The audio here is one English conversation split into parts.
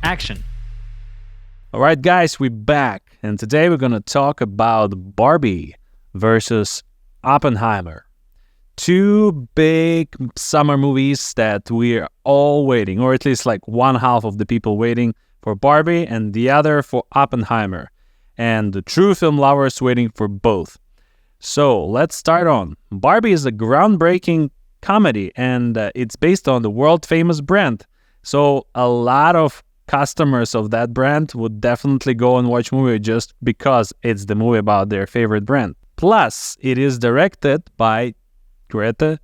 action. Alright guys, we're back, and today we're gonna talk about Barbie versus Oppenheimer. Two big summer movies that we're all waiting, or at least like one half of the people waiting for Barbie and the other for Oppenheimer. And the true film lovers waiting for both. So let's start on. Barbie is a groundbreaking comedy, and it's based on the world-famous brand. So a lot of customers of that brand would definitely go and watch movie just because it's the movie about their favorite brand. Plus, it is directed by Greta,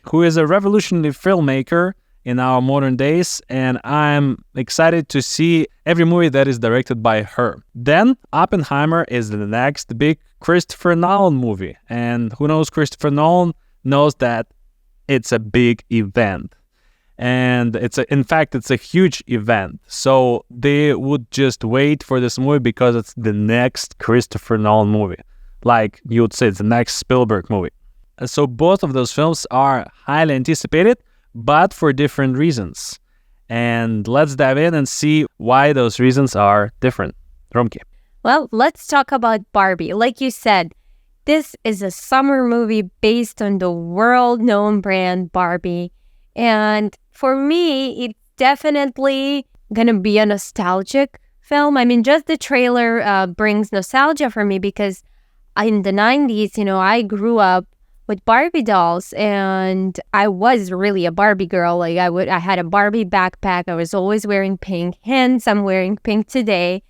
who is a revolutionary filmmaker in our modern days, and I'm excited to see every movie that is directed by her. Then, Oppenheimer is the next big Christopher Nolan movie, and who knows Christopher Nolan knows that it's a big event. And in fact, it's a huge event. So they would just wait for this movie because it's the next Christopher Nolan movie. Like you would say, it's the next Spielberg movie. So both of those films are highly anticipated, but for different reasons. And let's dive in and see why those reasons are different. Rumikay. Well, let's talk about Barbie. Like you said, this is a summer movie based on the world-known brand Barbie. And for me, it's definitely going to be a nostalgic film. I mean, just the trailer brings nostalgia for me because in the 90s, I grew up with Barbie dolls, and I was really a Barbie girl. Like I had a Barbie backpack. I was always wearing pink. Hence, I'm wearing pink today.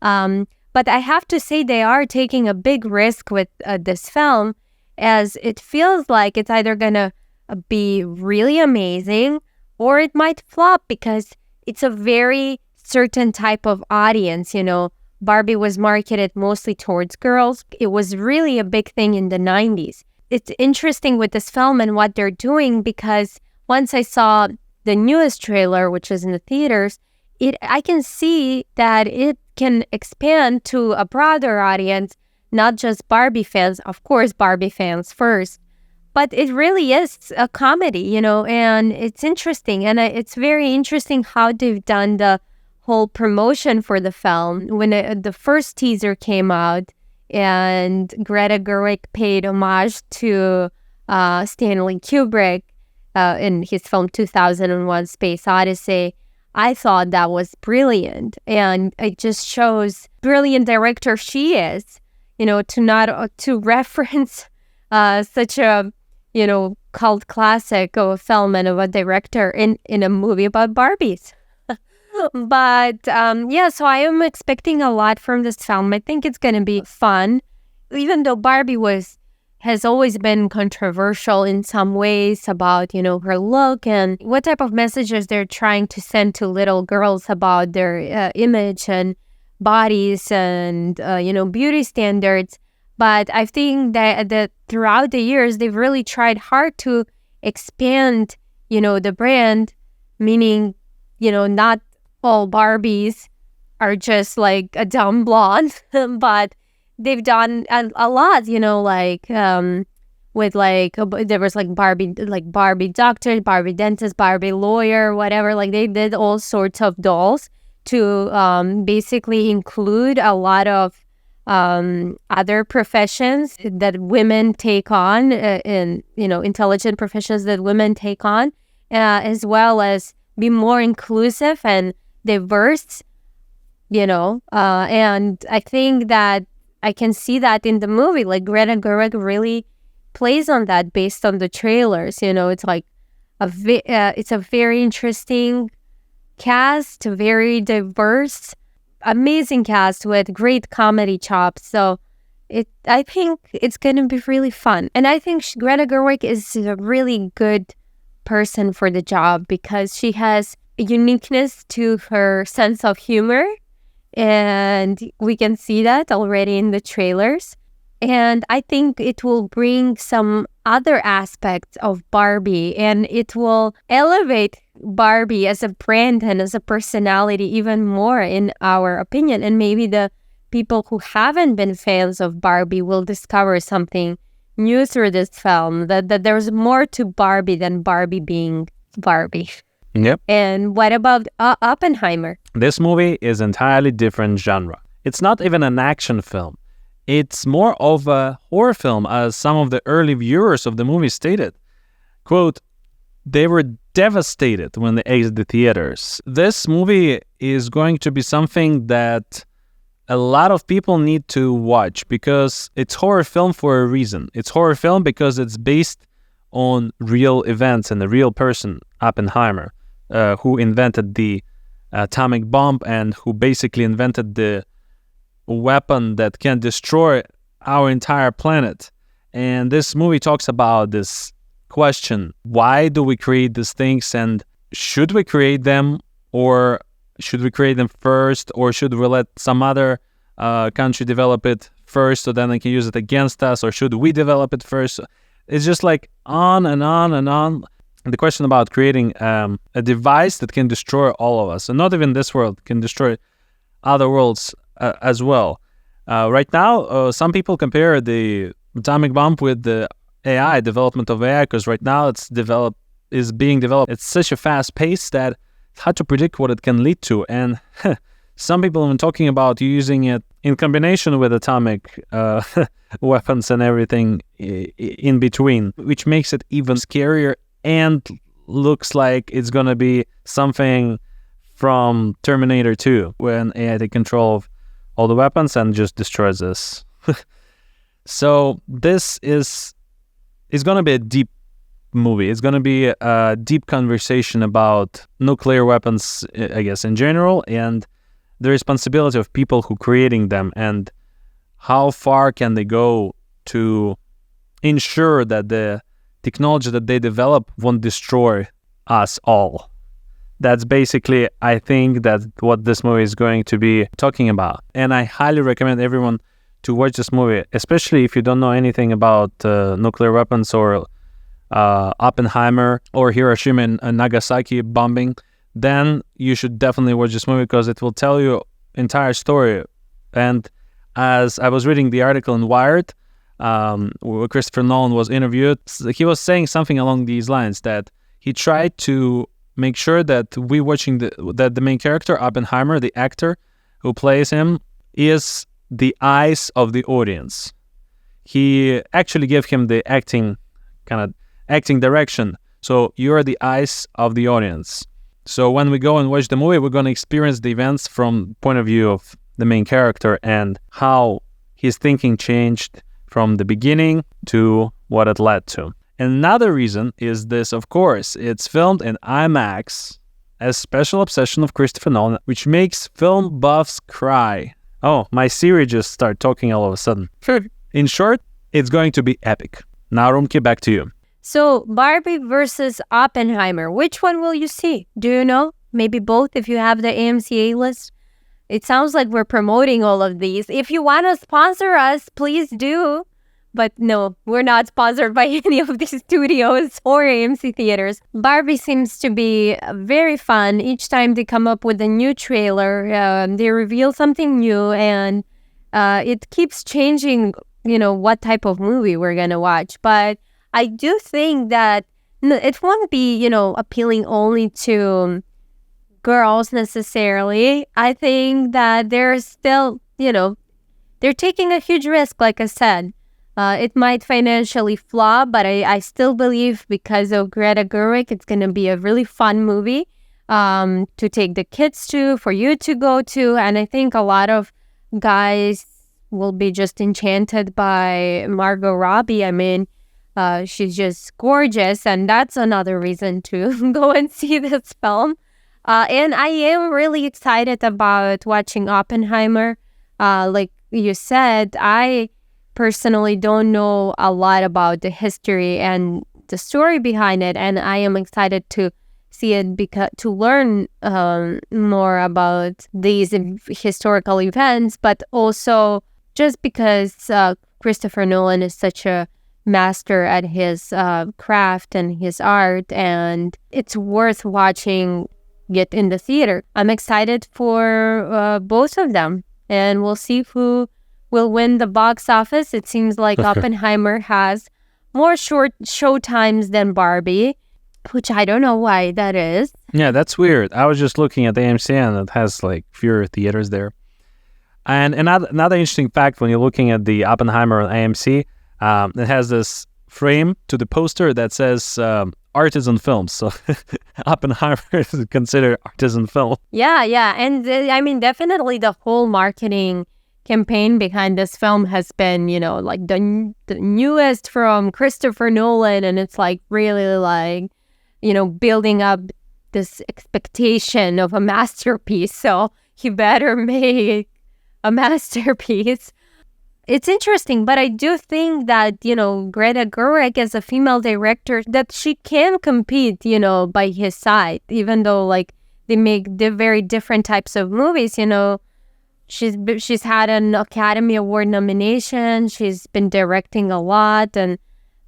But I have to say they are taking a big risk with this film, as it feels like it's either going to be really amazing or it might flop because it's a very certain type of audience. Barbie was marketed mostly towards girls. It was really a big thing in the 90s. It's interesting with this film and what they're doing because once I saw the newest trailer, which is in the theaters, I can see that it can expand to a broader audience, not just Barbie fans, of course, Barbie fans first, but it really is a comedy, and it's interesting. And it's very interesting how they've done the whole promotion for the film. When the first teaser came out and Greta Gerwig paid homage to Stanley Kubrick in his film 2001 Space Odyssey, I thought that was brilliant, and it just shows brilliant director she is, to reference such a cult classic of a film and of a director in a movie about Barbies. But so I am expecting a lot from this film. I think it's going to be fun, even though Barbie has always been controversial in some ways about, her look and what type of messages they're trying to send to little girls about their image and bodies and, beauty standards. But I think that throughout the years, they've really tried hard to expand, the brand, meaning, not all Barbies are just like a dumb blonde, but they've done a lot, with there was Barbie doctor, Barbie dentist, Barbie lawyer, whatever. Like they did all sorts of dolls to basically include a lot of other professions that women take on, intelligent professions that women take on, as well as be more inclusive and diverse, and I think that I can see that in the movie. Like Greta Gerwig really plays on that based on the trailers. It's like it's a very interesting cast, very diverse, amazing cast with great comedy chops. So I think it's going to be really fun. And I think Greta Gerwig is a really good person for the job because she has a uniqueness to her sense of humor. And we can see that already in the trailers. And I think it will bring some other aspects of Barbie, and it will elevate Barbie as a brand and as a personality even more, in our opinion. And maybe the people who haven't been fans of Barbie will discover something new through this film, that there's more to Barbie than Barbie being Barbie. Yep. And what about Oppenheimer? This movie is entirely different genre. It's not even an action film. It's more of a horror film, as some of the early viewers of the movie stated. Quote, they were devastated when they exited the theaters. This movie is going to be something that a lot of people need to watch because it's horror film for a reason. It's horror film because it's based on real events and a real person, Oppenheimer, who invented the atomic bomb and who basically invented the weapon that can destroy our entire planet. And this movie talks about this question: why do we create these things, and should we create them, or should we create them first, or should we let some other country develop it first so then they can use it against us, or should we develop it first? It's just like on and on and on. The question about creating a device that can destroy all of us, and not even this world, can destroy other worlds as well. Right now, some people compare the atomic bomb with the AI, development of AI, because right now is being developed at such a fast pace that it's hard to predict what it can lead to. And some people have been talking about using it in combination with atomic weapons and everything in between, which makes it even scarier and looks like it's going to be something from Terminator 2, when AI takes control of all the weapons and just destroys us. So this is going to be a deep movie. It's going to be a deep conversation about nuclear weapons, I guess, in general, and the responsibility of people who creating them, and how far can they go to ensure that the technology that they develop won't destroy us all. That's basically, I think, that's what this movie is going to be talking about. And I highly recommend everyone to watch this movie, especially if you don't know anything about nuclear weapons or Oppenheimer or Hiroshima and Nagasaki bombing. Then you should definitely watch this movie because it will tell you entire story. And as I was reading the article in Wired, where Christopher Nolan was interviewed, he was saying something along these lines, that he tried to make sure that we watching that the main character, Oppenheimer, the actor who plays him, is the eyes of the audience. He actually gave him the acting direction. So you're the eyes of the audience. So when we go and watch the movie, we're going to experience the events from the point of view of the main character and how his thinking changed from the beginning to what it led to. Another reason is this, of course, it's filmed in IMAX, a special obsession of Christopher Nolan, which makes film buffs cry. Oh, my Siri just started talking all of a sudden. In short, it's going to be epic. Now, Rumikay, back to you. So, Barbie versus Oppenheimer, which one will you see? Do you know? Maybe both if you have the AMC list. It sounds like we're promoting all of these. If you want to sponsor us, please do. But no, we're not sponsored by any of these studios or AMC theaters. Barbie seems to be very fun. Each time they come up with a new trailer, they reveal something new, and it keeps changing, what type of movie we're going to watch. But I do think that it won't be, appealing only to girls necessarily. I think that there's still, they're taking a huge risk, like I said. It might financially flop, but I still believe because of Greta Gerwig, it's going to be a really fun movie to take the kids to, for you to go to. And I think a lot of guys will be just enchanted by Margot Robbie. I mean, she's just gorgeous, and that's another reason to go and see this film. And I am really excited about watching Oppenheimer. Like you said, I personally don't know a lot about the history and the story behind it, and I am excited to see it to learn more about these historical events, but also just because Christopher Nolan is such a master at his craft and his art, and it's worth watching it in the theater. I'm excited for both of them, and we'll see who will win the box office. It seems like Oppenheimer has more short show times than Barbie. which I don't know why that is. Yeah, that's weird. I was just looking at the AMC and it has like fewer theaters there. And another interesting fact when you're looking at the Oppenheimer on AMC, it has this frame to the poster that says artisan films. So Oppenheimer is considered artisan film. Yeah. And I mean, definitely the whole marketing campaign behind this film has been, like the newest from Christopher Nolan. And it's like really like, building up this expectation of a masterpiece. So he better make a masterpiece. It's interesting, but I do think that, Greta Gerwig as a female director, that she can compete, by his side, even though like they make the very different types of movies, She's had an Academy Award nomination. She's been directing a lot, and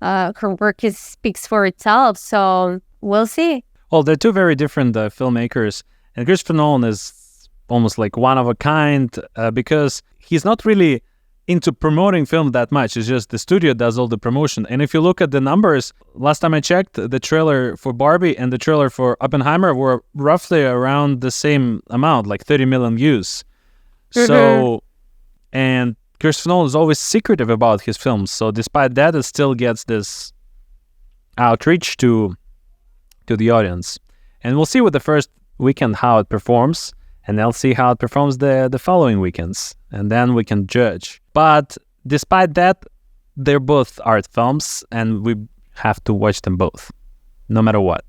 her work speaks for itself. So we'll see. Well, they're two very different filmmakers, and Christopher Nolan is almost like one of a kind because he's not really into promoting film that much. It's just the studio does all the promotion. And if you look at the numbers, last time I checked, the trailer for Barbie and the trailer for Oppenheimer were roughly around the same amount, like 30 million views. So, and Christopher Nolan is always secretive about his films. So despite that, it still gets this outreach to the audience. And we'll see with the first weekend how it performs. And I'll see how it performs the following weekends. And then we can judge. But despite that, they're both art films. And we have to watch them both, no matter what.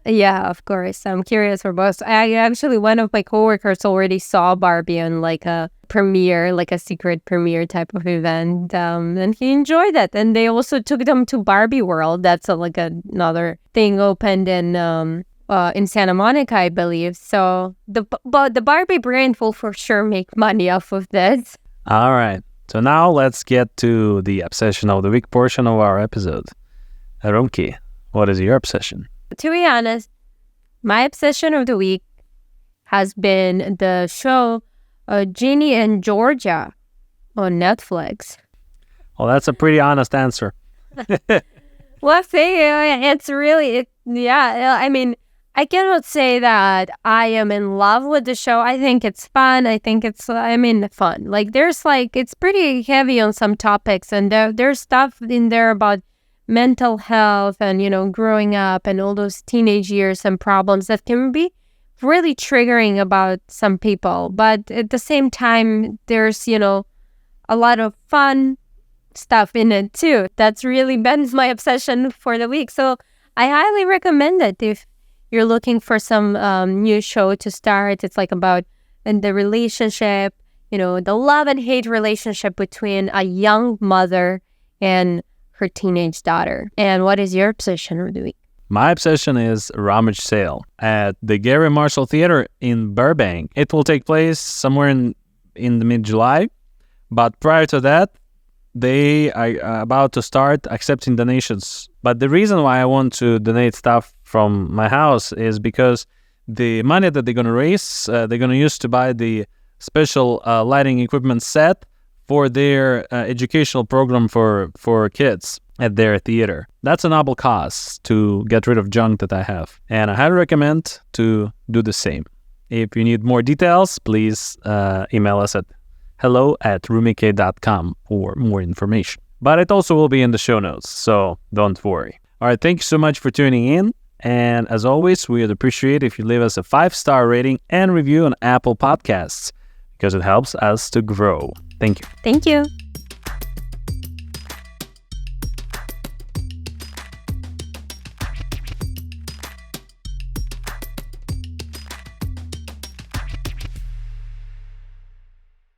Yeah, of course. I'm curious for both. I actually, one of my coworkers already saw Barbie on like a premiere, like a secret premiere type of event, and he enjoyed it. And they also took them to Barbie World. That's another thing opened in Santa Monica, I believe. So the Barbie brand will for sure make money off of this. All right. So now let's get to the obsession of the week portion of our episode. Rumikay, what is your obsession? To be honest, my obsession of the week has been the show Ginny and Georgia on Netflix. Well, that's a pretty honest answer. Well, it's really, I mean, I cannot say that I am in love with the show. I think it's fun. I think it's, fun. Like, it's pretty heavy on some topics, and there's stuff in there about mental health and, growing up and all those teenage years and problems that can be really triggering about some people. But at the same time, there's, a lot of fun stuff in it too. That's really been my obsession for the week. So I highly recommend it if you're looking for some new show to start. It's like about the relationship, the love and hate relationship between a young mother and her teenage daughter. And what is your obsession of the week? My obsession is Rummage sale at the Marshal Theater in Burbank. It will take place somewhere in the mid-July, but prior to that, they are about to start accepting donations. But the reason why I want to donate stuff from my house is because the money that they're going to raise, they're going to use to buy the special lighting equipment set for their educational program for kids at their theater. That's a noble cause to get rid of junk that I have. And I highly recommend to do the same. If you need more details, please email us at hello@rumikay.com for more information. But it also will be in the show notes, so don't worry. All right, thank you so much for tuning in. And as always, we would appreciate if you leave us a 5-star rating and review on Apple Podcasts because it helps us to grow. Thank you. Thank you.